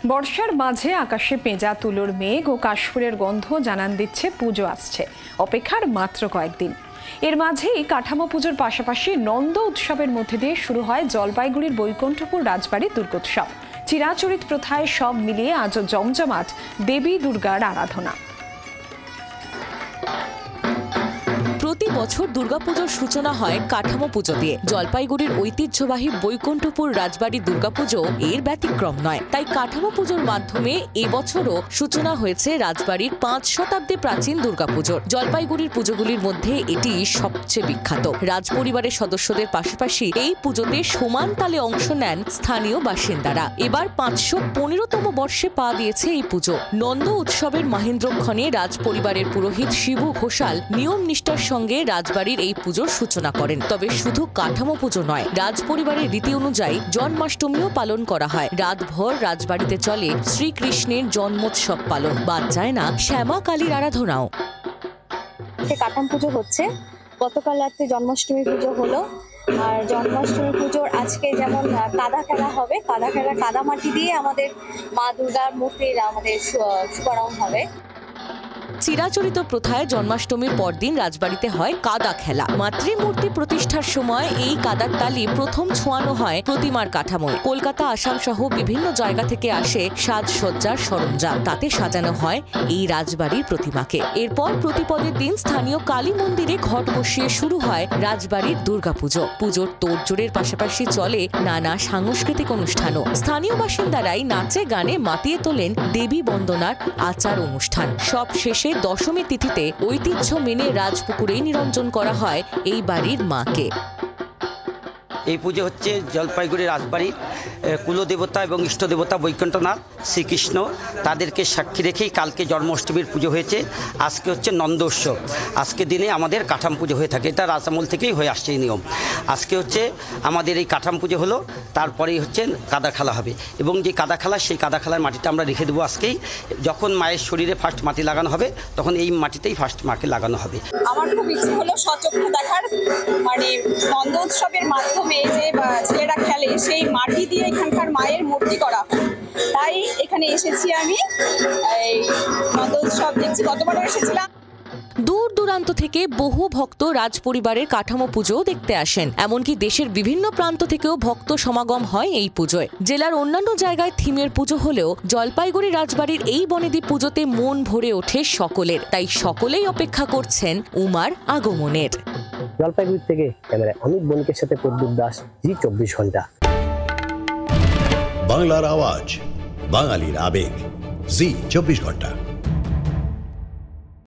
বর্ষার মাঝে আকাশে পেঁজা তুলোর মেঘ ও কাশফুলের গন্ধ জানান দিচ্ছে পুজো আসছে, অপেক্ষার মাত্র কয়েকদিন। এর মাঝেই কাঠামো পুজোর পাশাপাশি নন্দ উৎসবের মধ্যে দিয়ে শুরু হয় জলপাইগুড়ির বৈকুণ্ঠপুর রাজবাড়ির দুর্গোৎসব। চিরাচরিত প্রথায় সব মিলিয়ে আজও জমজমাট দেবী দুর্গার আরাধনা। প্রতি বছর দুর্গাপুজোর সূচনা হয় কাঠামো পুজো দিয়ে। জলপাইগুড়ির ঐতিহ্যবাহী বৈকুণ্ঠপুর রাজবাড়ির দুর্গাপুজো এর ব্যতিক্রম নয়। তাই কাঠামো পুজোর মাধ্যমে এবছরও সূচনা হয়েছে রাজবাড়ির 5 শতাব্দী প্রাচীন দুর্গাপুজোর। জলপাইগুড়ির পুজোগুলির মধ্যে এটি সবচেয়ে বিখ্যাত। রাজপরিবারের সদস্যদের পাশাপাশি এই পুজোতে সমান তালে অংশ নেন স্থানীয় বাসিন্দারা। এবার 515তম বর্ষে পা দিয়েছে এই পুজো। নন্দ উৎসবের মাহেন্দ্রক্ষণে রাজপরিবারের পুরোহিত শিবু ঘোষাল নিয়ম নিষ্ঠার সঙ্গে রাজবাড়ির এই পুজোর সূচনা করেন। তবে শুধু কাঠামো পুজো নয়, রাজপরিবারের রীতি অনুযায়ী জন্মাষ্টমীও পালন করা হয়। রাতভর রাজবাড়িতে চলে শ্রীকৃষ্ণের জন্মোৎসব পালন, বাদ যায় না শ্যামা কালীর আরাধনাও। কাঠামো পুজো হচ্ছে, গতকাল রাত্রে জন্মাষ্টমী পুজো হলো। আর জন্মাষ্টমী পুজোর আজকে যেমন কাদা খেলা হবে, কাদা মাটি দিয়ে আমাদের মা দুর্গার মূর্তির আমাদের শুভারম্ভ হবে। চিরাচরিত প্রথায় জন্মাষ্টমীর পরদিন রাজবাড়িতে হয় কাদা খেলা। মাতৃমূর্তি প্রতিষ্ঠার সময় এই কাদার তালি প্রথম ছোঁয়ানো হয় প্রতিমার কাঠামোয়। কলকাতা, আসাম সহ বিভিন্ন জায়গা থেকে আসে সাজসজ্জার সরঞ্জাম, তাতে সাজানো হয় এই রাজবাড়ির প্রতিমাকে। এরপর প্রতিপদের দিন স্থানীয় কালী মন্দিরে ঘট বসিয়ে শুরু হয় রাজবাড়ির দুর্গাপুজো। পুজোর তোড়জোড়ের পাশাপাশি চলে নানা সাংস্কৃতিক অনুষ্ঠানও। স্থানীয় বাসিন্দারাই নাচে গানে মাতিয়ে তোলেন দেবী বন্দনার আচার অনুষ্ঠান। সব শেষে দশমী তিথিতে ঐতিহ্য মেনে রাজপুকুরেই নিরঞ্জন করা হয় এই বাড়ির মাকে। এই পুজো হচ্ছে জলপাইগুড়ি রাজবাড়ির কুলদেবতা এবং ইষ্টদেবতা বৈকুণ্ঠনাথ শ্রীকৃষ্ণ, তাদেরকে সাক্ষী রেখেই কালকে জন্মাষ্টমীর পুজো হয়েছে। আজকে হচ্ছে নন্দ উৎসব। আজকে দিনে আমাদের কাঠাম পুজো হয়ে থাকে, এটা রাজামল থেকেই হয়ে আসছে এই নিয়ম। আজকে হচ্ছে আমাদের এই কাঠাম পুজো হলো, তারপরেই হচ্ছে কাদা খেলা হবে। এবং যে কাদা খেলা, সেই কাদা খেলার মাটিটা আমরা রেখে দেবো আজকেই। যখন মায়ের শরীরে ফার্স্ট মাটি লাগানো হবে, তখন এই মাটিতেই ফার্স্ট মাকে লাগানো হবে। আমার খুব ইচ্ছে হলো সচক্ষে দেখার, মানে নন্দ উৎসবের মাধ্যমে যে ছেলেরা খেলে সেই মাটি দিয়ে এখানকার মায়ের মূর্তি করা, তাই এখানে এসেছি আমি। এই নন্দ উৎসব দেখছি, গতবারও এসেছিলাম। দূর দূরান্ত থেকে বহু ভক্ত রাজপরিবারের কাঠামো পুজো দেখতে আসেন। এমনকি দেশের বিভিন্ন প্রান্ত থেকেও ভক্ত সমাগম হয় এই পুজোয়। জেলার অন্যান্য জায়গায় থিমের পুজো হলেও জলপাইগুড়ি রাজবাড়ির এই বনেদি পুজোতে মন ভরে ওঠে সকলের। তাই সকলেই অপেক্ষা করছেন উমার আগমনের। জলপাইগুড়ি থেকে ক্যামেরায় অমিত বণিকের সাথে প্রদ্যুৎ দাস, জি 24 ঘন্টা। বাংলার আওয়াজ, বাঙালির আবেগ, জি 24 ঘন্টা।